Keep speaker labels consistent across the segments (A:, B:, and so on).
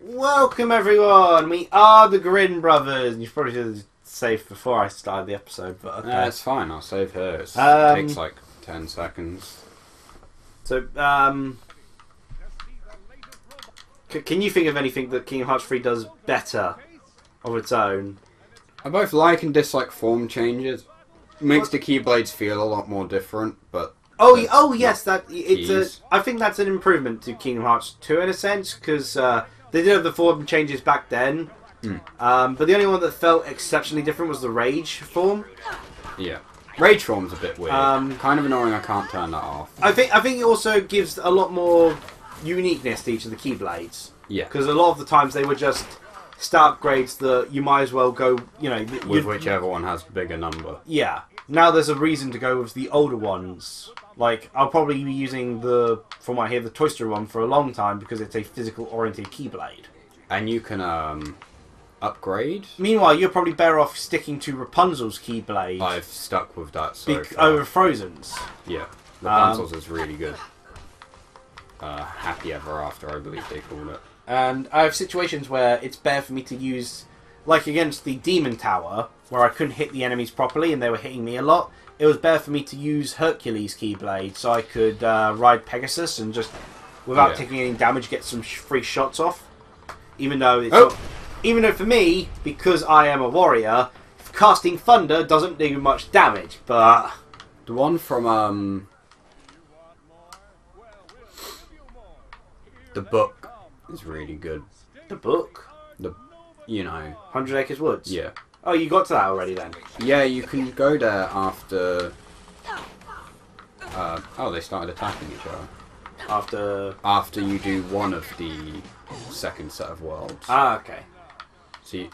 A: Welcome everyone, we are the Grin Brothers. And you probably should have saved before I started the episode, but okay.
B: It's fine, I'll save her. It takes like 10 seconds.
A: So, can you think of anything that Kingdom Hearts 3 does better of its own?
B: I both like and dislike form changes. It makes the Keyblades feel a lot more different, but...
A: Oh yes, I think that's an improvement to Kingdom Hearts 2 in a sense, because they did have the form changes back then. But the only one that felt exceptionally different was the Rage form.
B: Yeah. Rage form's a bit weird. Kind of annoying, I can't turn that off.
A: I think it also gives a lot more uniqueness to each of the Keyblades.
B: Yeah.
A: Because a lot of the times they were just stat upgrades that you might as well go,
B: with whichever one has bigger number.
A: Yeah. Now there's a reason to go with the older ones. Like, I'll probably be using from what I hear, the Toy Story one for a long time because it's a physical-oriented Keyblade.
B: And you can, upgrade?
A: Meanwhile, you're probably better off sticking to Rapunzel's Keyblade.
B: I've stuck with that so far.
A: Over Frozen's.
B: Yeah. Rapunzel's is really good. Happy Ever After, I believe they call it.
A: And I have situations where it's better for me to use, like against the Demon Tower, where I couldn't hit the enemies properly and they were hitting me a lot. It was better for me to use Hercules' Keyblade, so I could ride Pegasus and just, without taking any damage, get some free shots off. Even though for me, because I am a warrior, casting Thunder doesn't do much damage. But
B: the one from the book is really good.
A: The book,
B: 100
A: Acres Woods.
B: Yeah.
A: Oh, you got to that already then?
B: Yeah, you can go there after... they started attacking each other. After you do one of the second set of worlds.
A: Ah, okay.
B: See,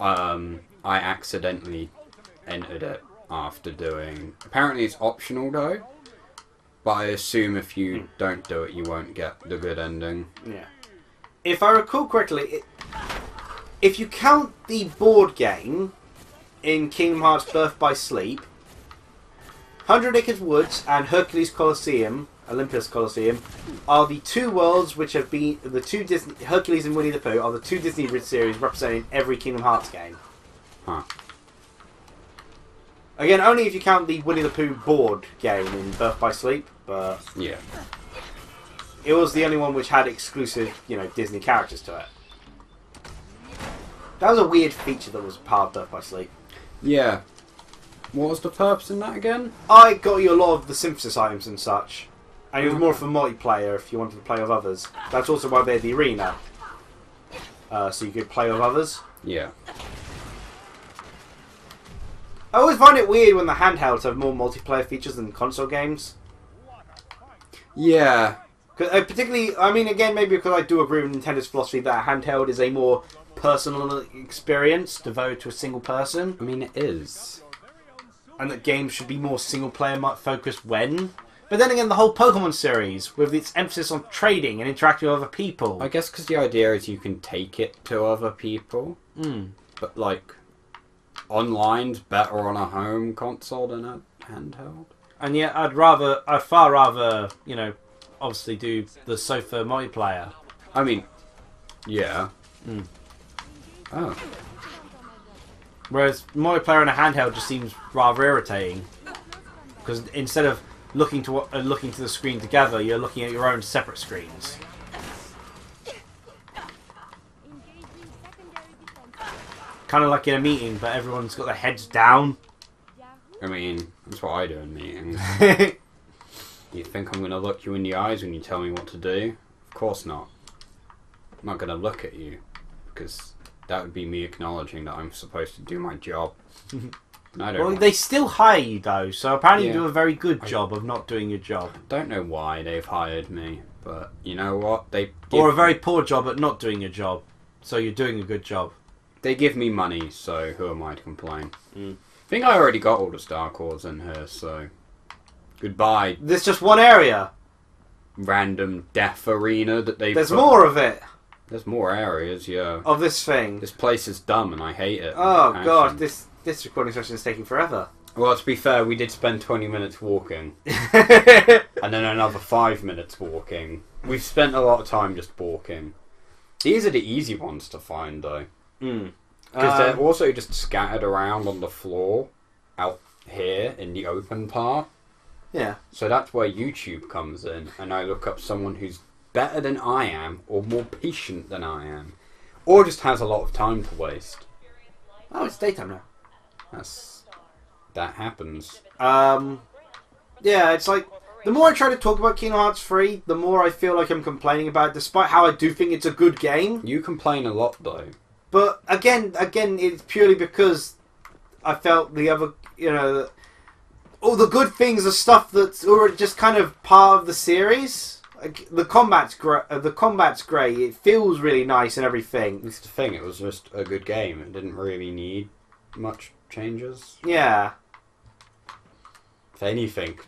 B: I accidentally entered it after doing... Apparently it's optional though, but I assume if you don't do it, you won't get the good ending.
A: Yeah. If I recall correctly... If you count the board game in Kingdom Hearts Birth by Sleep, 100 Acres Woods and Hercules Colosseum, Olympus Colosseum, are the two worlds which have been the two Disney Hercules and Winnie the Pooh are the two Disney series representing every Kingdom Hearts game.
B: Huh.
A: Again, only if you count the Winnie the Pooh board game in Birth by Sleep, but
B: yeah,
A: it was the only one which had exclusive, Disney characters to it. That was a weird feature that was part of Birth by Sleep.
B: Yeah. What was the purpose in that again?
A: I got you a lot of the synthesis items and such. And it was more for multiplayer if you wanted to play with others. That's also why they had the arena. So you could play with others.
B: Yeah.
A: I always find it weird when the handhelds have more multiplayer features than console games.
B: Yeah.
A: Particularly, again, maybe because I do agree with Nintendo's philosophy that a handheld is a more personal experience devoted to a single person.
B: It is.
A: And that games should be more single-player focused when. But then again, the whole Pokemon series, with its emphasis on trading and interacting with other people.
B: I guess because the idea is you can take it to other people. But, online's better on a home console than a handheld.
A: And yet, I'd far rather, obviously do the sofa multiplayer.
B: Yeah. Oh.
A: Whereas multiplayer on a handheld just seems rather irritating, because instead of looking to the screen together, you're looking at your own separate screens. Kind of like in a meeting, but everyone's got their heads down.
B: That's what I do in meetings. You think I'm going to look you in the eyes when you tell me what to do? Of course not. I'm not going to look at you, because that would be me acknowledging that I'm supposed to do my job.
A: They still hire you though, so apparently you do a very good job of not doing your job.
B: Don't know why they've hired me, but you know what?
A: Or a very poor job at not doing your job, so you're doing a good job.
B: They give me money, so who am I to complain? I think I already got all the Star Cores in here, so goodbye.
A: There's just one area.
B: Random death arena that they've
A: There's more of it.
B: There's more areas, yeah.
A: Of this thing.
B: This place is dumb and I hate it.
A: Oh god, this recording session is taking forever.
B: Well, to be fair, we did spend 20 minutes walking. And then another 5 minutes walking. We've spent a lot of time just walking. These are the easy ones to find, though.
A: Mm.
B: Because they're also just scattered around on the floor out here in the open part.
A: Yeah.
B: So that's where YouTube comes in, and I look up someone who's better than I am, or more patient than I am, or just has a lot of time to waste.
A: Oh, it's daytime now.
B: That happens.
A: Yeah, it's like, the more I try to talk about Kingdom Hearts 3, the more I feel like I'm complaining about it, despite how I do think it's a good game.
B: You complain a lot, though.
A: But, again, it's purely because I felt the other, all the good things are stuff that's already just kind of part of the series. Like, the combat's great. It feels really nice and everything.
B: That's the thing, it was just a good game. It didn't really need much changes.
A: Yeah.
B: If anything,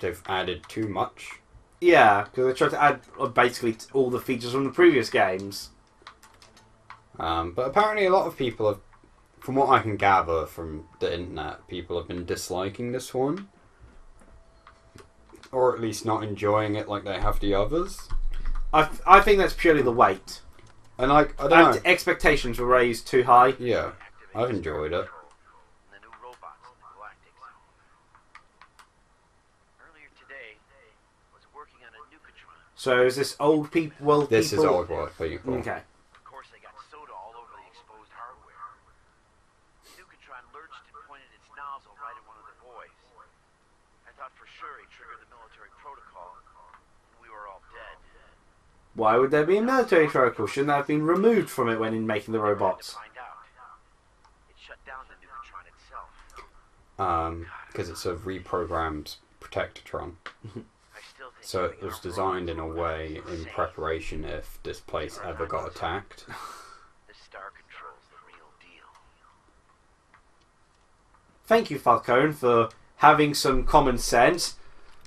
B: they've added too much.
A: Yeah, because they tried to add basically all the features from the previous games.
B: But apparently a lot of people have, from what I can gather from the internet, people have been disliking this one. Or at least not enjoying it like they have the others.
A: I think that's purely the weight.
B: And I don't know.
A: Expectations were raised too high.
B: Yeah, I've enjoyed it.
A: So is this old people?
B: This is old world people.
A: Okay.
C: Of course, they got soda all over the exposed hardware. Nuka-Tron lurched and pointed its nozzle right at one of the boys. I thought for sure he triggered the military protocol, and we were all dead.
A: Why would there be a military protocol? Shouldn't that have been removed from it when in making the robots?
C: Find out. It shut down the Nuka-Tron itself.
B: Because it's a reprogrammed Protectron. So it was designed in a way in preparation if this place ever got attacked.
C: The star controls the real deal.
A: Thank you, Falcone, for having some common sense.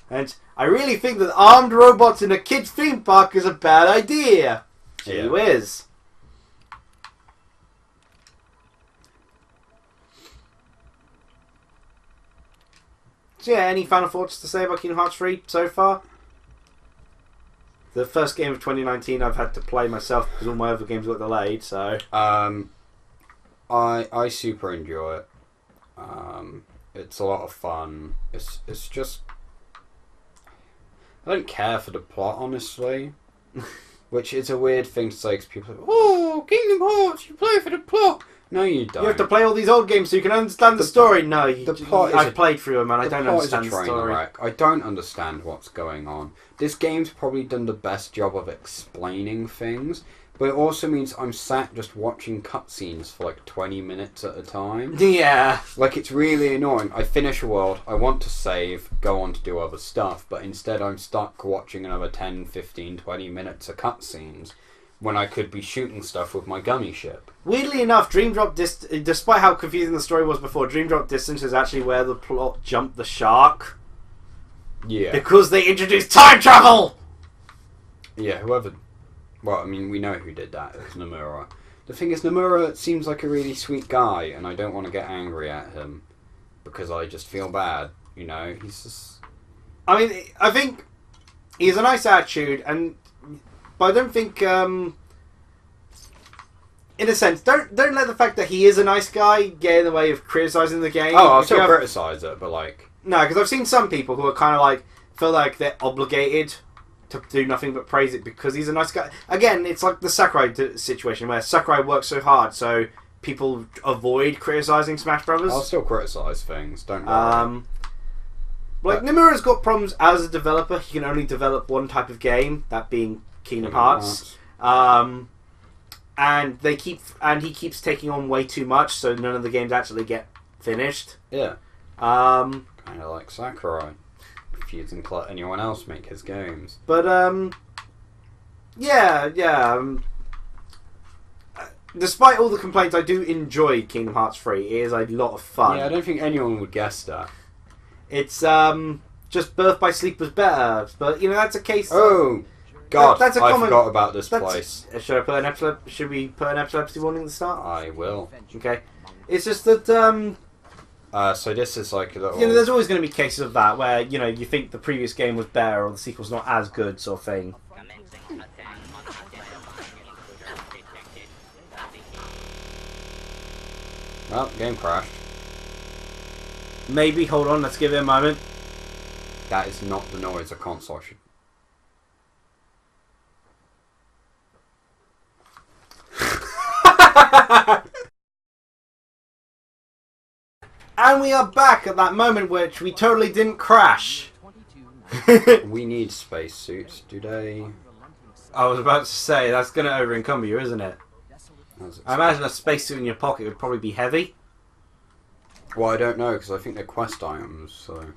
A: And I really think that armed robots in a kid's theme park is a bad idea. Gee whiz. So yeah, any final thoughts to say about Kingdom Hearts 3 so far? The first game of 2019 I've had to play myself because all my other games got delayed, so...
B: I super enjoy it. It's a lot of fun. It's just... I don't care for the plot, honestly. Which is a weird thing to say because people are like, oh, Kingdom Hearts, you play for the plot! No, you don't.
A: You have to play all these old games so you can understand the story. No,
B: the plot
A: I've played through them and I don't understand
B: the
A: the story.
B: Wreck. I don't understand what's going on. This game's probably done the best job of explaining things, but it also means I'm sat just watching cutscenes for like 20 minutes at a time.
A: Yeah.
B: Like, it's really annoying. I finish a world, I want to save, go on to do other stuff, but instead I'm stuck watching another 10, 15, 20 minutes of cutscenes when I could be shooting stuff with my gummy ship.
A: Weirdly enough, despite how confusing the story was before, Dream Drop Distance is actually where the plot jumped the shark.
B: Yeah.
A: Because they introduced time travel!
B: Yeah, whoever... Well, I mean, we know who did that. It was Nomura. The thing is, Nomura seems like a really sweet guy, and I don't want to get angry at him. Because I just feel bad, you know? He's just...
A: I mean, I think he has a nice attitude, but I don't think... in a sense, don't let the fact that he is a nice guy get in the way of criticising the game.
B: Oh, I'll still criticise it, but like...
A: No, because I've seen some people who are kind of like, feel like they're obligated to do nothing but praise it because he's a nice guy. Again, it's like the Sakurai situation where Sakurai works so hard, so people avoid criticising Smash Brothers.
B: I'll still criticise things, don't worry.
A: Nomura's got problems as a developer. He can only develop one type of game, that being Kingdom Hearts. And he keeps taking on way too much, so none of the games actually get finished.
B: Yeah. Kind of like Sakurai. If he doesn't let anyone else make his games.
A: But, despite all the complaints, I do enjoy Kingdom Hearts 3. It is a lot of fun.
B: Yeah, I don't think anyone would guess that.
A: It's, just Birth by Sleep was better. But, that's a case...
B: Oh! God,
A: that's a
B: I
A: common,
B: forgot about this place.
A: Should we put an epilepsy warning at the start?
B: I will.
A: Okay. It's just that,
B: so this is like a little...
A: there's always going to be cases of that where, you think the previous game was better or the sequel's not as good sort of thing.
B: Well, game crashed.
A: Maybe, hold on, let's give it a moment.
B: That is not the noise a console should.
A: And we are back at that moment which we totally didn't crash.
B: We need spacesuits, do they?
A: I was about to say, that's going to over-encumber you, isn't it? I imagine a spacesuit in your pocket would probably be heavy.
B: Well, I don't know, because I think they're quest items, so...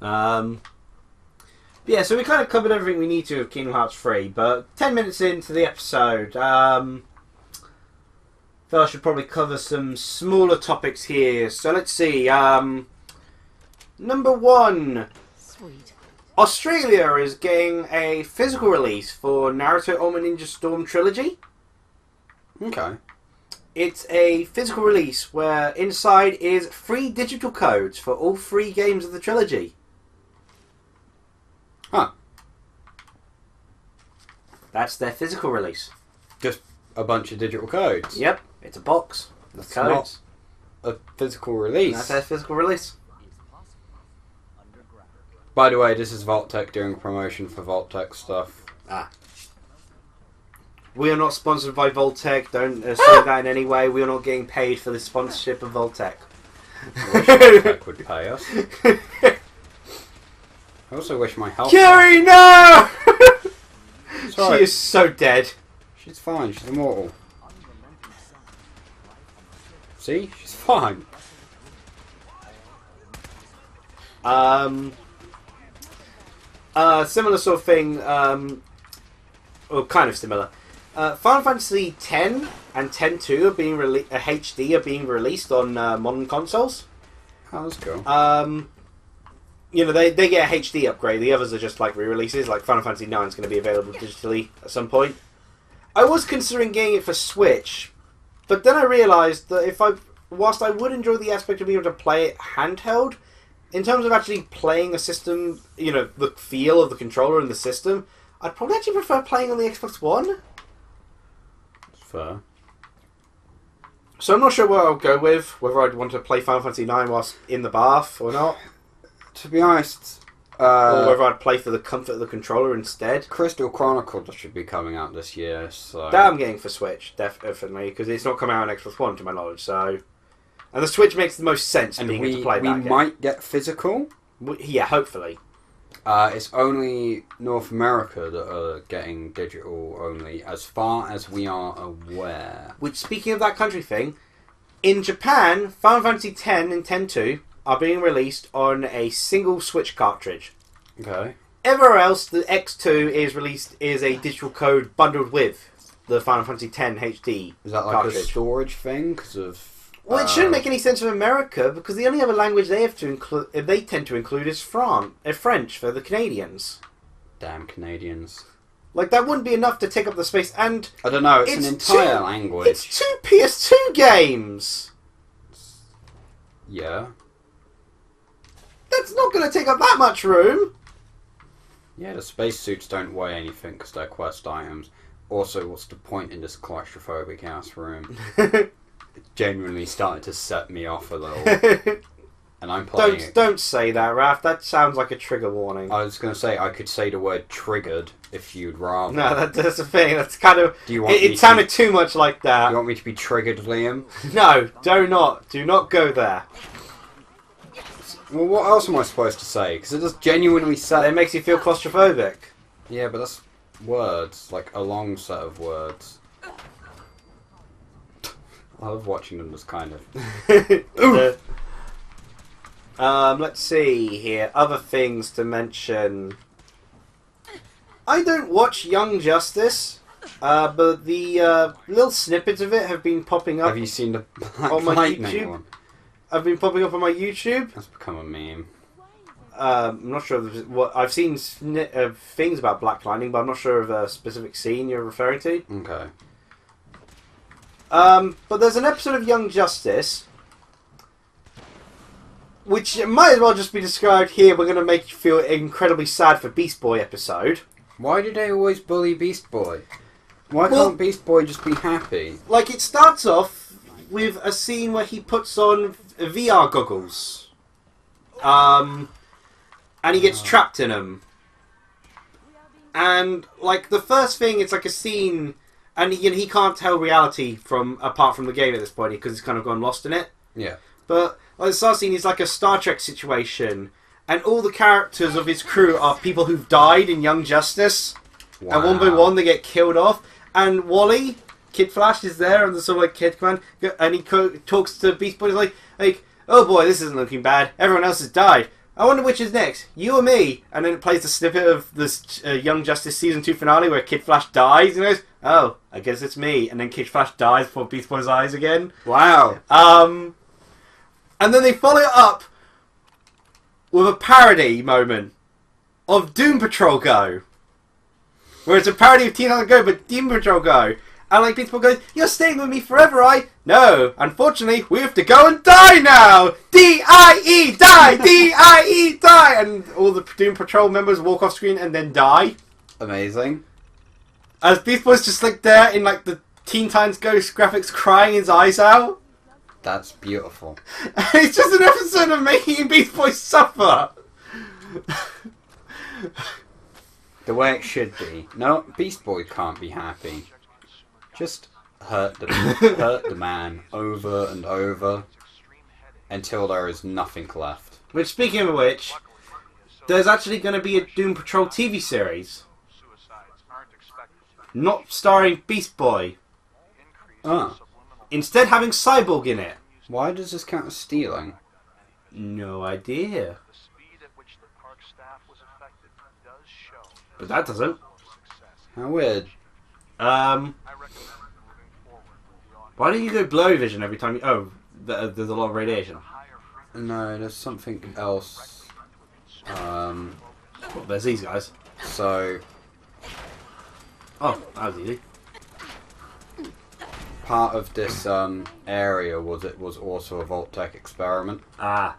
A: Yeah, so we kind of covered everything we need to of Kingdom Hearts 3, but 10 minutes into the episode, I should probably cover some smaller topics here. So let's see. Number 1.
D: Sweet.
A: Australia is getting a physical release for Naruto Ultimate Ninja Storm Trilogy.
B: Okay.
A: It's a physical release where inside is 3 digital codes for all 3 games of the trilogy.
B: Huh.
A: That's their physical release.
B: Just a bunch of digital codes.
A: Yep, it's a box. With
B: That's
A: codes.
B: not a physical release.
A: That's their physical release.
B: By the way, this is Vault-Tec doing promotion for Vault-Tec stuff.
A: We are not sponsored by Vault-Tec. Don't say that in any way. We are not getting paid for the sponsorship of Vault-Tec.
B: I wish Vault-Tec would pay us. I also wish my health...
A: Carrie, no!
B: Sorry.
A: She is so dead.
B: She's fine. She's immortal. See? She's fine.
A: Similar sort of thing, or kind of similar. Final Fantasy X and X-2 are being HD are being released on modern consoles.
B: Oh, that's cool.
A: You know, they get a HD upgrade. The others are just like re-releases. Like Final Fantasy IX is going to be available digitally at some point. I was considering getting it for Switch, but then I realised that whilst I would enjoy the aspect of being able to play it handheld, in terms of actually playing a system, you know, the feel of the controller and the system, I'd probably actually prefer playing on the Xbox One.
B: Fair.
A: So I'm not sure where I'll go with, whether I'd want to play Final Fantasy IX whilst in the bath or not.
B: To be honest...
A: or whether I'd play for the comfort of the controller instead.
B: Crystal Chronicles should be coming out this year, so...
A: That I'm getting for Switch, definitely, because it's not coming out on Xbox One to my knowledge, so... And the Switch makes the most sense
B: and
A: being able to play that game.
B: we might get physical.
A: Yeah, hopefully.
B: It's only North America that are getting digital only, as far as we are aware.
A: Which, speaking of that country thing, in Japan, Final Fantasy X and X-2 are being released on a single Switch cartridge.
B: Okay.
A: Everywhere else, the X2 is a digital code bundled with the Final Fantasy X HD
B: Is that like
A: cartridge.
B: a storage thing? Because of...
A: Well, it shouldn't make any sense for America, because the only other language they have to include, they tend to include is French for the Canadians.
B: Damn Canadians.
A: Like, that wouldn't be enough to take up the space, and...
B: I don't know, it's an entire language.
A: It's 2 PS2 games!
B: Yeah.
A: That's not going to take up that much room!
B: Yeah, the spacesuits don't weigh anything because they're quest items. Also, what's the point in this claustrophobic ass room? It genuinely started to set me off a little. And I'm playing it.
A: Don't say that, Raph. That sounds like a trigger warning.
B: I was going to say, I could say the word triggered if you'd rather.
A: No, that's the thing. That's kind of...
B: Do you want
A: it sounded too much like that.
B: Do you want me to be triggered, Liam?
A: No, do not. Do not go there.
B: Well, what else am I supposed to say? Because it just genuinely set...
A: It makes you feel claustrophobic.
B: Yeah, but that's words. Like, a long set of words. I love watching them just kind of...
A: Let's see here. Other things to mention. I don't watch Young Justice, but the little snippets of it have been popping up.
B: Have you seen the Black
A: on my
B: Lightning
A: YouTube?
B: one?
A: I've been popping up on my YouTube.
B: That's become a meme.
A: I'm not sure what I've seen things about Black Lightning, but I'm not sure of a specific scene you're referring to.
B: Okay.
A: But there's an episode of Young Justice, which might as well just be described here. We're going to make you feel incredibly sad for Beast Boy episode.
B: Why do they always bully Beast Boy? Why
A: Well,
B: can't Beast Boy just be happy?
A: Like, it starts off, with a scene where he puts on VR goggles. And he gets trapped in them. And, like, the first thing, it's like a scene, and he can't tell reality apart from the game at this point, because he's kind of gone lost in it.
B: Yeah.
A: But, like, the start scene is like a Star Trek situation, and all the characters of his crew are people who've died in Young Justice.
B: Wow.
A: And one by one they get killed off. And Wally, Kid Flash, is there on the sort of like Kid Command, and he talks to Beast Boy, like, oh boy, this isn't looking bad. Everyone else has died. I wonder which is next, you or me? And then it plays the snippet of this Young Justice Season 2 finale where Kid Flash dies, and he goes, oh, I guess it's me. And then Kid Flash dies before Beast Boy's eyes again.
B: Wow.
A: And then they follow it up with a parody moment of Doom Patrol Go. Where it's a parody of Teen Titans Go, but Doom Patrol Go. And like Beast Boy goes, you're staying with me forever, No, unfortunately, we have to go and die now! D-I-E, die! D-I-E, die! And all the Doom Patrol members walk off screen and then die.
B: Amazing.
A: As Beast Boy's just like there in like the Teen Titans Go graphics crying his eyes out.
B: That's beautiful.
A: It's just an episode of making Beast Boy suffer.
B: The way it should be. No, Beast Boy can't be happy. Just hurt the man over and over until there is nothing left.
A: Which, speaking of which, there's actually going to be a Doom Patrol TV series. Not starring Beast Boy. Instead having Cyborg in it.
B: Why does this count as stealing?
A: No idea. But that doesn't.
B: How weird.
A: Why don't you go blurry vision every time you... Oh, there's a lot of radiation.
B: No, there's something else.
A: Well, there's these guys.
B: So...
A: Oh, that was easy.
B: Part of this area was also a Vault-Tec experiment.
A: Ah.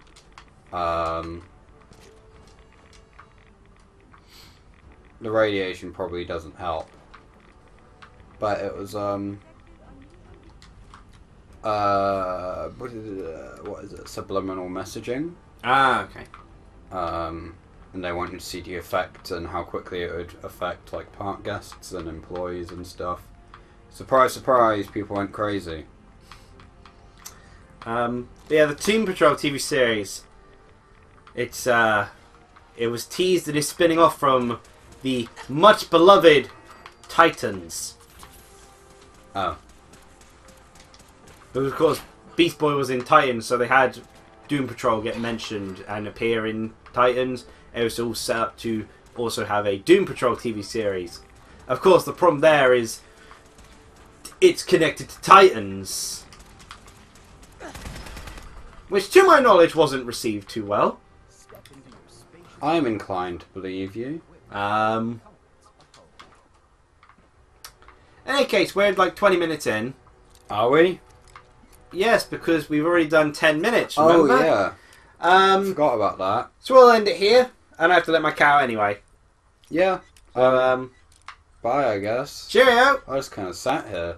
B: The radiation probably doesn't help. But it was, what is it? Subliminal messaging.
A: Ah, okay.
B: And they wanted to see the effect and how quickly it would affect, like, park guests and employees and stuff. Surprise, surprise, people went crazy.
A: But yeah, the Doom Patrol TV series. It was teased that it's spinning off from the much beloved Titans.
B: Oh.
A: But of course, Beast Boy was in Titans, so they had Doom Patrol get mentioned and appear in Titans. It was all set up to also have a Doom Patrol TV series. Of course, the problem there is it's connected to Titans, which, to my knowledge, wasn't received too well.
B: I'm inclined to believe you.
A: In any case, we're like 20 minutes in.
B: Are we?
A: Yes, because we've already done 10 minutes, remember?
B: Oh, yeah. Forgot about that.
A: So we'll end it here, and I have to let my cow out anyway.
B: Yeah.
A: So,
B: Bye, I guess.
A: cheerio!
B: I just kind of sat here.